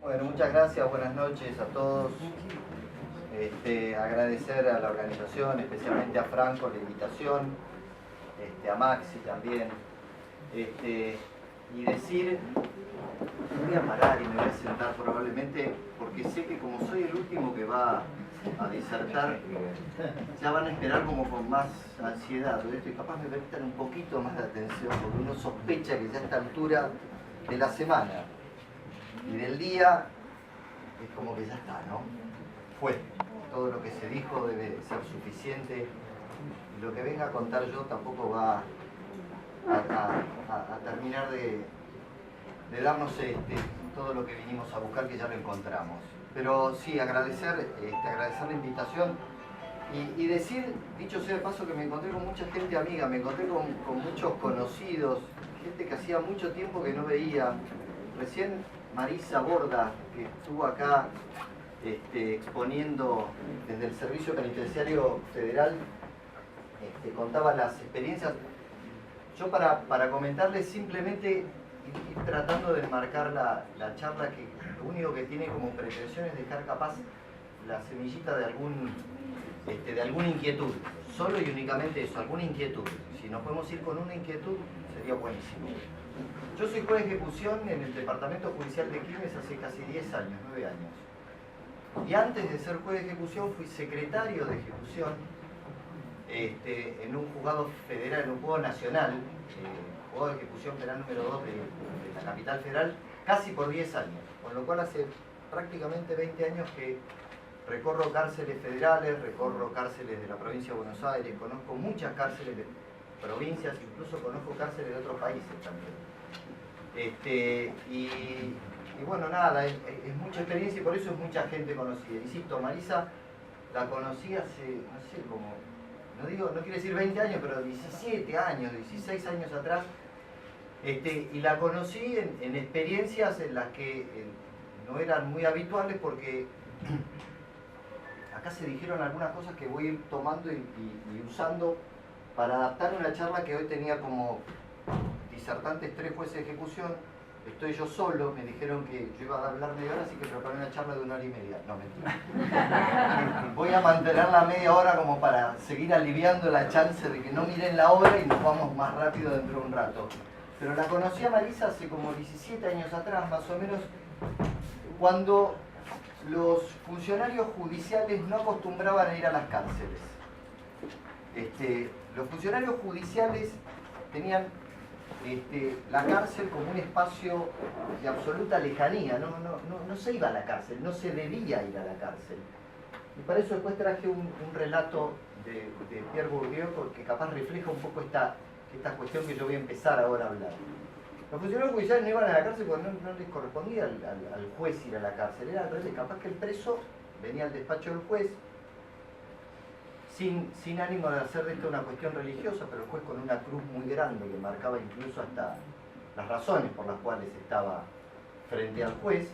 Bueno, muchas gracias, buenas noches a todos. Agradecer a la organización, especialmente a Franco la invitación, a Maxi también. Y decir, voy a parar y me voy a sentar probablemente, porque sé que como soy el último que va a disertar, ya van a esperar como con más ansiedad todo esto, y capaz me prestan un poquito más de atención, porque uno sospecha que ya a esta altura de la semana y del día es como que ya está, ¿no? Fue. Todo lo que se dijo debe ser suficiente. Y lo que venga a contar yo tampoco va a terminar de darnos todo lo que vinimos a buscar, que ya lo encontramos. Pero sí, agradecer la invitación y decir, dicho sea de paso, que me encontré con mucha gente amiga, me encontré con muchos conocidos, gente que hacía mucho tiempo que no veía. Recién Marisa Borda, que estuvo acá exponiendo desde el Servicio Penitenciario Federal, contaba las experiencias. Yo para comentarles simplemente ir tratando de enmarcar la charla, que lo único que tiene como pretensión es dejar capaz la semillita de alguna inquietud, solo y únicamente eso, alguna inquietud. Si nos podemos ir con una inquietud sería buenísimo. Yo soy juez de ejecución en el Departamento Judicial de Quilmes hace casi 10 años, 9 años. Y antes de ser juez de ejecución fui secretario de ejecución en un juzgado federal, en un juzgado nacional, juzgado de ejecución penal número 2 de la capital federal, casi por 10 años. Con lo cual hace prácticamente 20 años que recorro cárceles federales, recorro cárceles de la provincia de Buenos Aires, conozco muchas cárceles de provincias, incluso conozco cárceles de otros países también. Y bueno, nada, es mucha experiencia y por eso es mucha gente conocida. Insisto, Marisa la conocí hace, no sé, como, no quiero decir 20 años, pero 17 años, 16 años atrás. Y la conocí en experiencias en las que no eran muy habituales, porque acá se dijeron algunas cosas que voy a ir tomando y usando para adaptar una charla que hoy tenía como disertantes 3 jueces de ejecución. Estoy yo solo, me dijeron que yo iba a hablar media hora, así que preparé una charla de 1 hora y media. No, mentira. Voy a mantener la media hora como para seguir aliviando la chance de que no miren la hora y nos vamos más rápido dentro de un rato. Pero la conocí a Marisa hace como 17 años atrás, más o menos, cuando los funcionarios judiciales no acostumbraban a ir a las cárceles. Los funcionarios judiciales tenían la cárcel como un espacio de absoluta lejanía, no se iba a la cárcel, no se debía ir a la cárcel. Y para eso después traje un relato de Pierre Bourdieu, porque capaz refleja un poco esta cuestión que yo voy a empezar ahora a hablar. Los funcionarios judiciales no iban a la cárcel porque no les correspondía al juez ir a la cárcel, era al revés, capaz que el preso venía al despacho del juez, sin ánimo de hacer de esto una cuestión religiosa, pero el juez con una cruz muy grande que marcaba incluso hasta las razones por las cuales estaba frente al juez,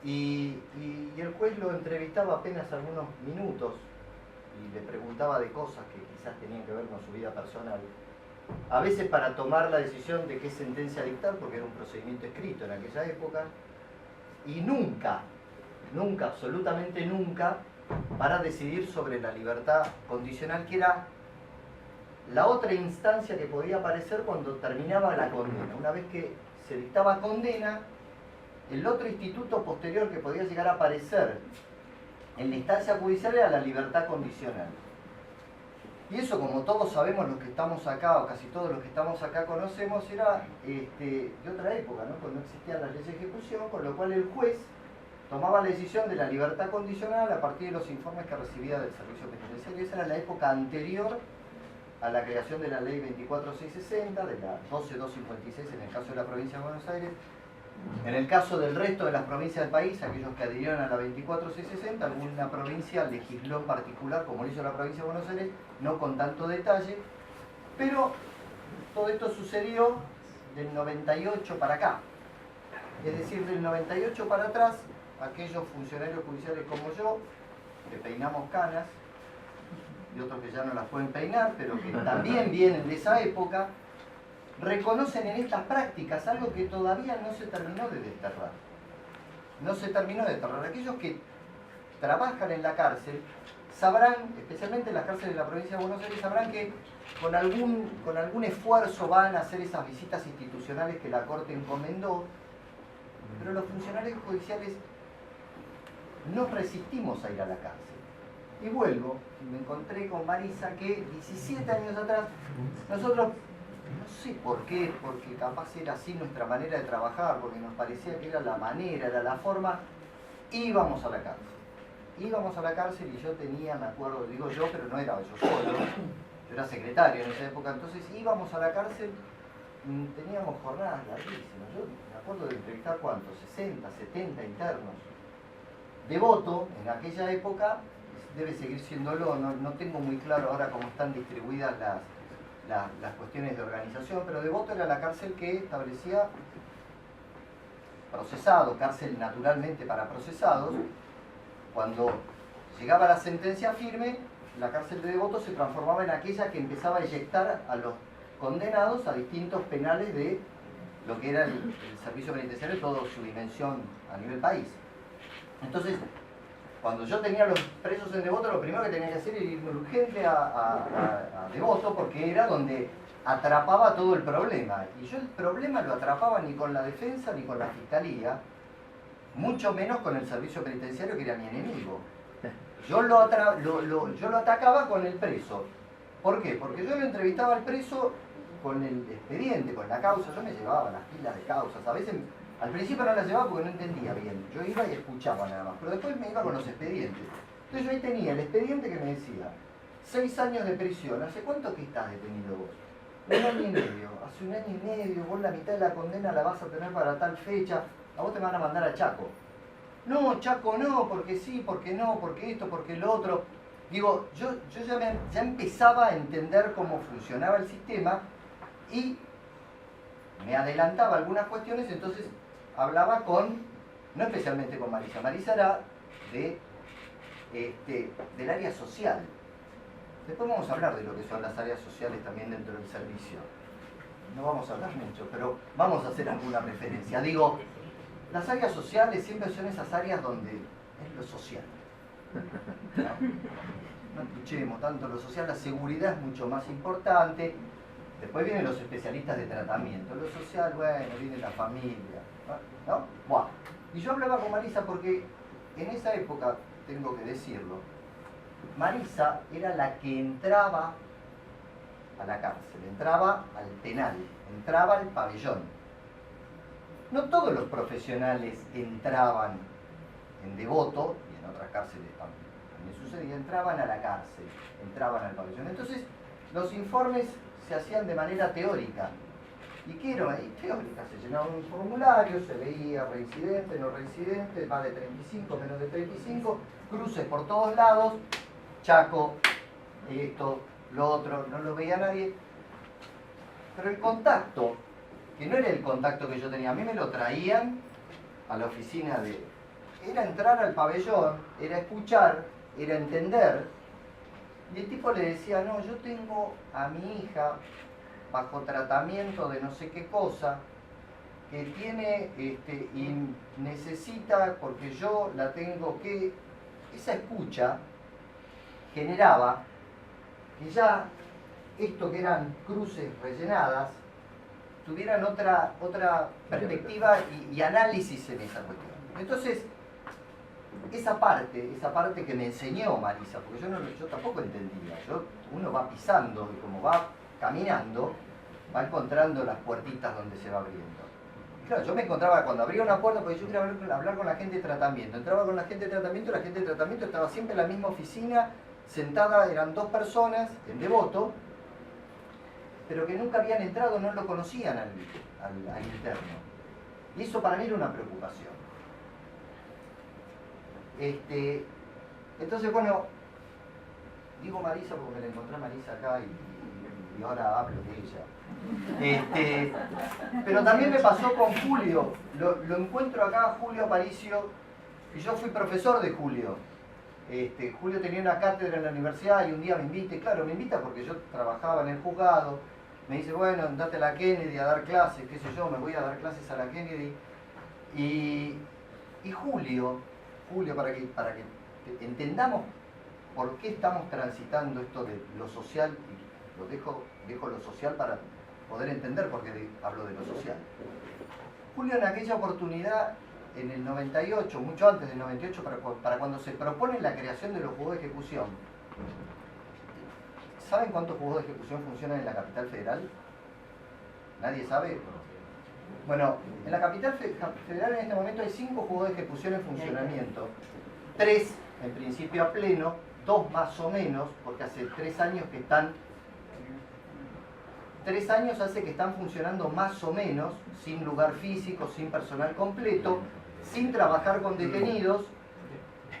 y el juez lo entrevistaba apenas algunos minutos y le preguntaba de cosas que quizás tenían que ver con su vida personal, a veces para tomar la decisión de qué sentencia dictar, porque era un procedimiento escrito en aquella época, y nunca, absolutamente nunca, para decidir sobre la libertad condicional, que era la otra instancia que podía aparecer cuando terminaba la condena. Una vez que se dictaba condena, el otro instituto posterior que podía llegar a aparecer en la instancia judicial era la libertad condicional. Y eso, como todos sabemos, los que estamos acá, o casi todos los que estamos acá conocemos, era de otra época, ¿no? Cuando no existían las leyes de ejecución, con lo cual el juez tomaba la decisión de la libertad condicional a partir de los informes que recibía del servicio penitenciario. Esa era la época anterior a la creación de la ley 24660, de la 12256 en el caso de la provincia de Buenos Aires. En el caso del resto de las provincias del país, aquellos que adhirieron a la 24660, alguna provincia legisló en particular, como lo hizo la provincia de Buenos Aires, no con tanto detalle, pero todo esto sucedió del 98 para acá. Es decir, del 98 para atrás, aquellos funcionarios judiciales como yo, que peinamos canas, y otros que ya no las pueden peinar, pero que también vienen de esa época, reconocen en estas prácticas algo que todavía no se terminó de desterrar. no se terminó de cerrar. Aquellos que trabajan en la cárcel sabrán, especialmente en las cárceles de la provincia de Buenos Aires, sabrán que con algún esfuerzo van a hacer esas visitas institucionales que la Corte encomendó, pero los funcionarios judiciales no resistimos a ir a la cárcel. Y vuelvo, y me encontré con Marisa que 17 años atrás, nosotros, no sé por qué, porque capaz era así nuestra manera de trabajar, porque nos parecía que era la manera, era la forma, íbamos a la cárcel. Íbamos a la cárcel y yo tenía, me acuerdo, digo yo, pero no era yo solo, yo era secretario en esa época, entonces íbamos a la cárcel, teníamos jornadas larguísimas. Yo me acuerdo de entrevistar ¿cuántos? 60, 70 internos. Devoto, en aquella época, debe seguir siéndolo, no tengo muy claro ahora cómo están distribuidas las cuestiones de organización, pero Devoto era la cárcel que establecía procesados, cárcel naturalmente para procesados. Cuando llegaba la sentencia firme, la cárcel de Devoto se transformaba en aquella que empezaba a eyectar a los condenados a distintos penales de lo que era el servicio penitenciario, toda su dimensión a nivel país. Entonces, cuando yo tenía los presos en Devoto, lo primero que tenía que hacer era irme urgente a Devoto, porque era donde atrapaba todo el problema. Y yo el problema lo atrapaba ni con la defensa ni con la fiscalía, mucho menos con el servicio penitenciario, que era mi enemigo. Yo lo atacaba con el preso. ¿Por qué? Porque yo lo entrevistaba al preso con el expediente, con la causa. Yo me llevaba las pilas de causas. A veces, al principio no las llevaba porque no entendía bien. Yo iba y escuchaba nada más. Pero después me iba con los expedientes. Entonces yo ahí tenía el expediente que me decía 6 años de prisión. ¿Hace cuánto que estás detenido vos? 1 año y medio. Hace 1 año y medio. Vos la mitad de la condena la vas a tener para tal fecha. A vos te van a mandar a Chaco. No, Chaco no, porque sí, porque no, porque esto, porque lo otro. Digo, yo ya empezaba a entender cómo funcionaba el sistema y me adelantaba algunas cuestiones, entonces hablaba no especialmente con Marisa. Marisa era del área social. Después vamos a hablar de lo que son las áreas sociales también dentro del servicio. No vamos a hablar mucho, pero vamos a hacer alguna referencia. Digo, las áreas sociales siempre son esas áreas donde es lo social. No escuchemos tanto lo social, la seguridad es mucho más importante. Después vienen los especialistas de tratamiento. Lo social, bueno, viene la familia, ¿no? Bueno, y yo hablaba con Marisa porque en esa época, tengo que decirlo, Marisa era la que entraba a la cárcel, entraba al penal, entraba al pabellón. No todos los profesionales entraban en Devoto, y en otras cárceles también sucedía, entraban a la cárcel, entraban al pabellón. Entonces, los informes se hacían de manera teórica. ¿Y qué era? Teórica, se llenaba un formulario, se veía reincidente, no reincidente, más de 35, menos de 35, cruces por todos lados, Chaco, esto, lo otro, no lo veía nadie. Pero el contacto, que no era el contacto que yo tenía, a mí me lo traían a la oficina era entrar al pabellón, era escuchar, era entender, y el tipo le decía, no, yo tengo a mi hija bajo tratamiento de no sé qué cosa, que tiene y necesita, porque yo la tengo que... Esa escucha generaba que ya esto que eran cruces rellenadas, tuvieran otra perspectiva y análisis en esa cuestión. Entonces, esa parte que me enseñó Marisa, porque yo tampoco entendía, uno va pisando y como va caminando, va encontrando las puertitas donde se va abriendo. Y claro, yo me encontraba cuando abría una puerta, porque yo quería hablar con la gente de tratamiento, entraba con la gente de tratamiento, la gente de tratamiento estaba siempre en la misma oficina, sentada, eran 2 personas, en Devoto, pero que nunca habían entrado, no lo conocían al interno. Y eso para mí era una preocupación. Entonces, bueno, digo Marisa porque me la encontré a Marisa acá y ahora hablo de ella. Pero también me pasó con Julio. Lo encuentro acá, Julio Aparicio, y yo fui profesor de Julio. Julio tenía una cátedra en la universidad y un día me invita, y claro, me invita porque yo trabajaba en el juzgado. Me dice, bueno, andate a la Kennedy a dar clases, qué sé yo, me voy a dar clases a la Kennedy. Y Y Julio, para que entendamos por qué estamos transitando esto de lo social, y lo dejo lo social para poder entender por qué hablo de lo social. Julio en aquella oportunidad, en el 98, mucho antes del 98, para cuando se propone la creación de los juzgados de ejecución, ¿saben cuántos juzgados de ejecución funcionan en la capital federal? ¿Nadie sabe? Bueno, en la capital federal en este momento hay 5 juzgados de ejecución en funcionamiento. 3 en principio a pleno, 2 más o menos, porque hace 3 años que están... 3 años hace que están funcionando más o menos, sin lugar físico, sin personal completo, sin trabajar con detenidos,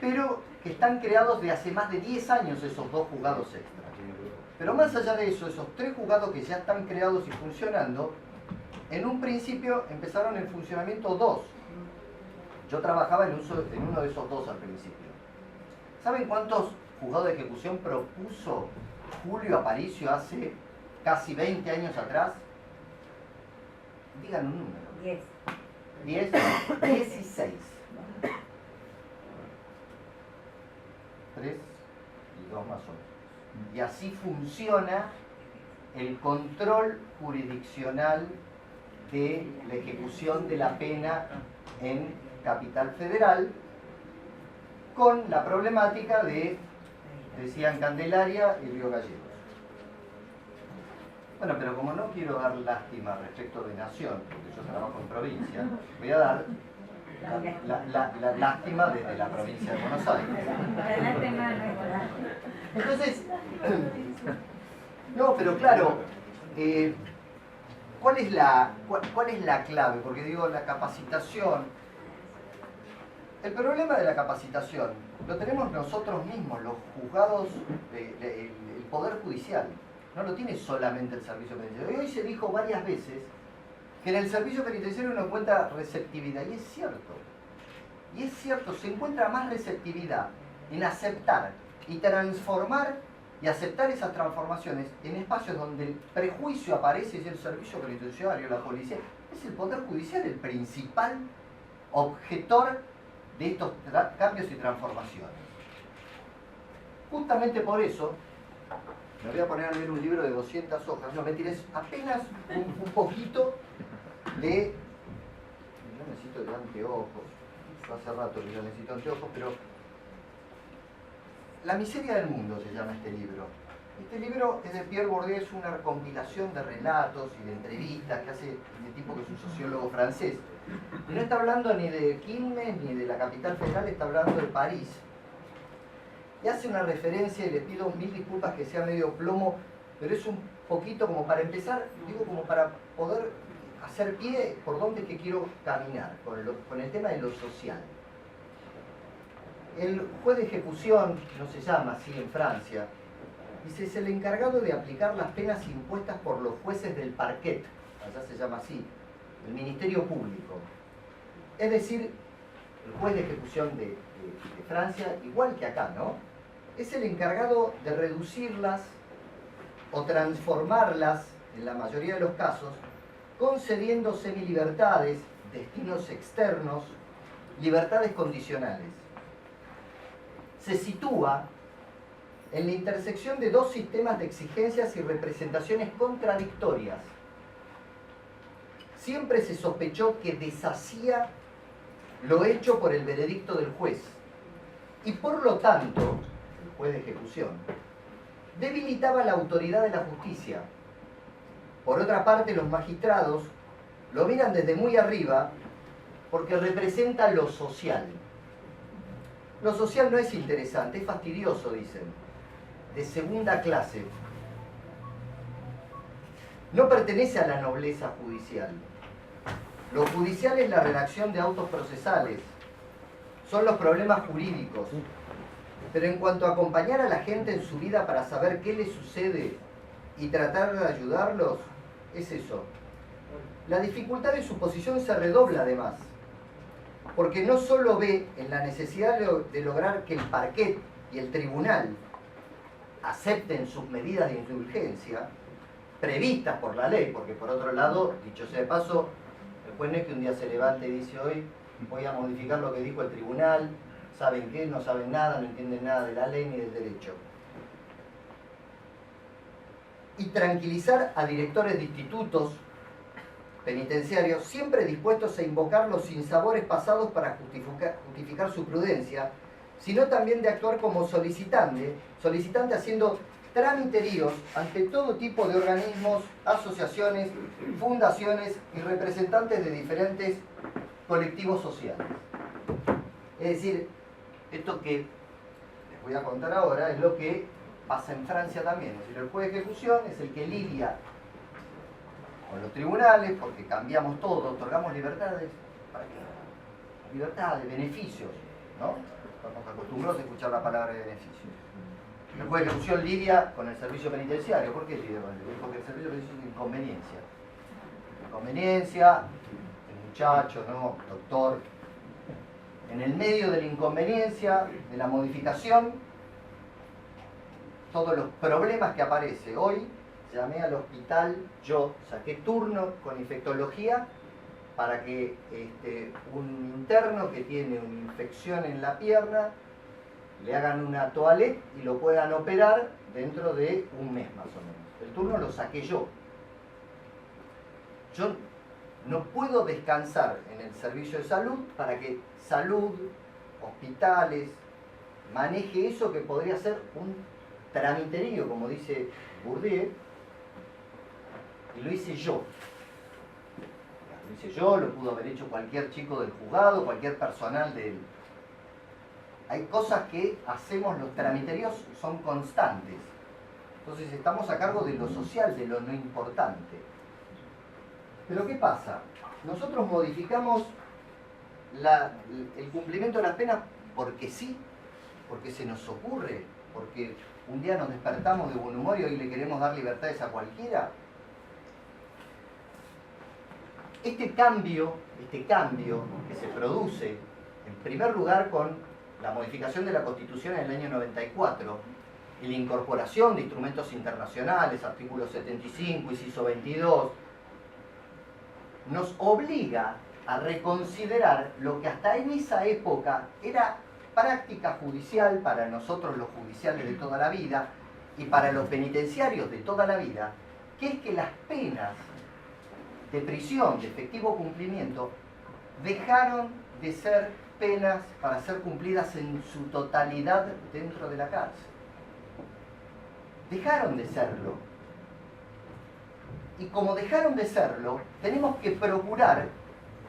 pero que están creados de hace más de 10 años esos 2 juzgados extra. Pero más allá de eso, esos 3 juzgados que ya están creados y funcionando, en un principio empezaron en funcionamiento 2. Yo trabajaba en uno de esos 2 al principio. ¿Saben cuántos juzgados de ejecución propuso Julio Aparicio hace casi 20 años atrás? Digan un número. 10. 16. 3 y 2 más o menos. Y así funciona el control jurisdiccional de la ejecución de la pena en Capital Federal, con la problemática de, decían, Candelaria y Río Gallegos. Bueno, pero como no quiero dar lástima respecto de nación, porque yo trabajo en provincia, voy a dar la lástima desde la provincia de Buenos Aires. Entonces, no, pero claro, ¿cuál es la clave? Porque digo, la capacitación. El problema de la capacitación lo tenemos nosotros mismos, los juzgados, el Poder Judicial. No lo tiene solamente el servicio penitenciario. Hoy se dijo varias veces que en el servicio penitenciario uno encuentra receptividad, y es cierto. Y es cierto, se encuentra más receptividad en aceptar y transformar y aceptar esas transformaciones en espacios donde el prejuicio aparece, y el servicio penitenciario, la policía. Es el Poder Judicial el principal objetor de estos cambios y transformaciones. Justamente por eso, me voy a poner a leer un libro de 200 hojas. No, mentira, es apenas un poquito de... Yo necesito de anteojos. Hace rato que yo necesito anteojos, pero... La miseria del mundo se llama este libro. Este libro es de Pierre Bourdieu, es una compilación de relatos y de entrevistas que hace de tipo que es un sociólogo francés. Y no está hablando ni de Quilmes ni de la capital federal, está hablando de París. Y hace una referencia, y les pido 1000 disculpas que sea medio plomo, pero es un poquito como para empezar, digo, como para poder hacer pie por dónde es que quiero caminar, con el tema de lo social. El juez de ejecución, no se llama así en Francia, dice, es el encargado de aplicar las penas impuestas por los jueces del parquet, allá se llama así, el Ministerio Público. Es decir, el juez de ejecución de Francia, igual que acá, ¿no? Es el encargado de reducirlas o transformarlas, en la mayoría de los casos, concediendo semilibertades, destinos externos, libertades condicionales. Se sitúa en la intersección de 2 sistemas de exigencias y representaciones contradictorias. Siempre se sospechó que deshacía lo hecho por el veredicto del juez y por lo tanto, el juez de ejecución, debilitaba la autoridad de la justicia. Por otra parte, los magistrados lo miran desde muy arriba porque representa lo social. Lo social no es interesante, es fastidioso, dicen, de segunda clase. No pertenece a la nobleza judicial. Lo judicial es la redacción de autos procesales, son los problemas jurídicos. Pero en cuanto a acompañar a la gente en su vida para saber qué le sucede y tratar de ayudarlos, es eso. La dificultad de su posición se redobla además, porque no solo ve en la necesidad de lograr que el parquet y el tribunal acepten sus medidas de indulgencia, previstas por la ley, porque por otro lado, dicho sea de paso, el juez no es que un día se levante y dice hoy voy a modificar lo que dijo el tribunal, ¿saben qué? No saben nada, no entienden nada de la ley ni del derecho. Y tranquilizar a directores de institutos penitenciarios, siempre dispuestos a invocar los sinsabores pasados para justificar su prudencia, sino también de actuar como solicitante haciendo tramiteríos ante todo tipo de organismos, asociaciones, fundaciones y representantes de diferentes colectivos sociales. Es decir, esto que les voy a contar ahora es lo que pasa en Francia también. Es decir, el juez de ejecución es el que lidia con los tribunales, porque cambiamos todo, otorgamos libertades. ¿Para qué? Libertades, beneficios, ¿no? Estamos acostumbrados a escuchar la palabra de beneficios. El juez de ejecución lidia con el servicio penitenciario. ¿Por qué lidia con el servicio? Porque el servicio penitenciario es inconveniencia. Inconveniencia, el muchacho, ¿no? Doctor. En el medio de la inconveniencia, de la modificación, todos los problemas que aparece hoy, llamé al hospital, yo saqué turno con infectología para que un interno que tiene una infección en la pierna le hagan una toilette y lo puedan operar dentro de un mes más o menos. El turno lo saqué yo. Yo no puedo descansar en el servicio de salud para que salud, hospitales, maneje eso que podría ser un tramiterío, como dice Bourdieu, y lo hice yo. Lo hice yo, lo pudo haber hecho cualquier chico del juzgado, cualquier personal del... Hay cosas que hacemos, los tramiteríos son constantes. Entonces estamos a cargo de lo social, de lo no importante. Pero ¿qué pasa? Nosotros modificamos el cumplimiento de las penas porque sí, porque se nos ocurre, porque un día nos despertamos de buen humor y hoy le queremos dar libertades a cualquiera. Este cambio que se produce, en primer lugar con la modificación de la Constitución en el año 94 y la incorporación de instrumentos internacionales, artículo 75, inciso 22, nos obliga a reconsiderar lo que hasta en esa época era práctica judicial para nosotros los judiciales de toda la vida y para los penitenciarios de toda la vida, que es que las penas de prisión de efectivo cumplimiento dejaron de ser penas para ser cumplidas en su totalidad dentro de la cárcel. Dejaron de serlo. Y como dejaron de serlo, tenemos que procurar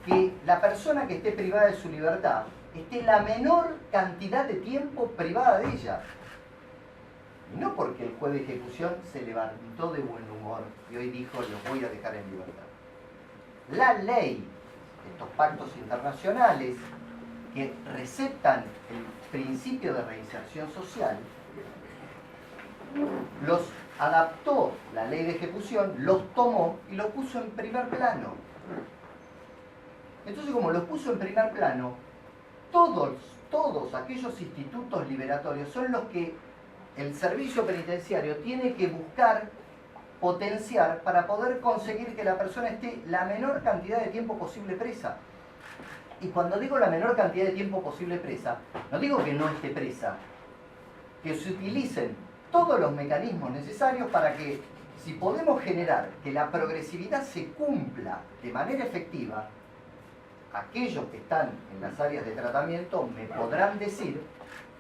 que la persona que esté privada de su libertad esté la menor cantidad de tiempo privada de ella. Y no porque el juez de ejecución se levantó de buen humor y hoy dijo, los voy a dejar en libertad. La ley, estos pactos internacionales que receptan el principio de reinserción social, los adaptó la ley de ejecución, los tomó y los puso en primer plano. Entonces, como los puso en primer plano, todos aquellos institutos liberatorios son los que el servicio penitenciario tiene que buscar potenciar para poder conseguir que la persona esté la menor cantidad de tiempo posible presa. Y cuando digo la menor cantidad de tiempo posible presa, no digo que no esté presa, que se utilicen todos los mecanismos necesarios para que, si podemos generar que la progresividad se cumpla de manera efectiva, aquellos que están en las áreas de tratamiento me podrán decir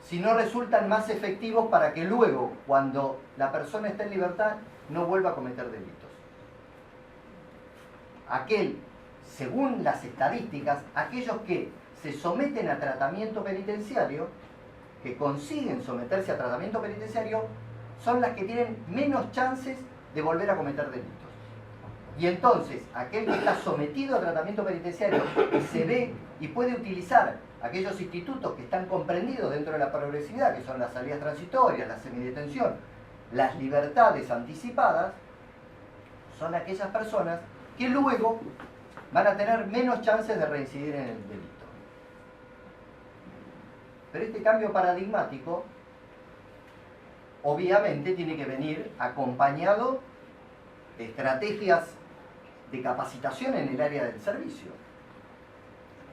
si no resultan más efectivos para que luego, cuando la persona está en libertad, no vuelva a cometer delitos. Según las estadísticas, aquellos que se someten a tratamiento penitenciario, que consiguen someterse a tratamiento penitenciario, son las que tienen menos chances de volver a cometer delitos. Y entonces, aquel que está sometido a tratamiento penitenciario y se ve y puede utilizar aquellos institutos que están comprendidos dentro de la progresividad, que son las salidas transitorias, la semidetención, las libertades anticipadas, son aquellas personas que luego van a tener menos chances de reincidir en el delito. Pero este cambio paradigmático, obviamente, tiene que venir acompañado de estrategias de capacitación en el área del servicio.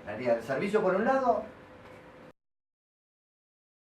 Haría el servicio por un lado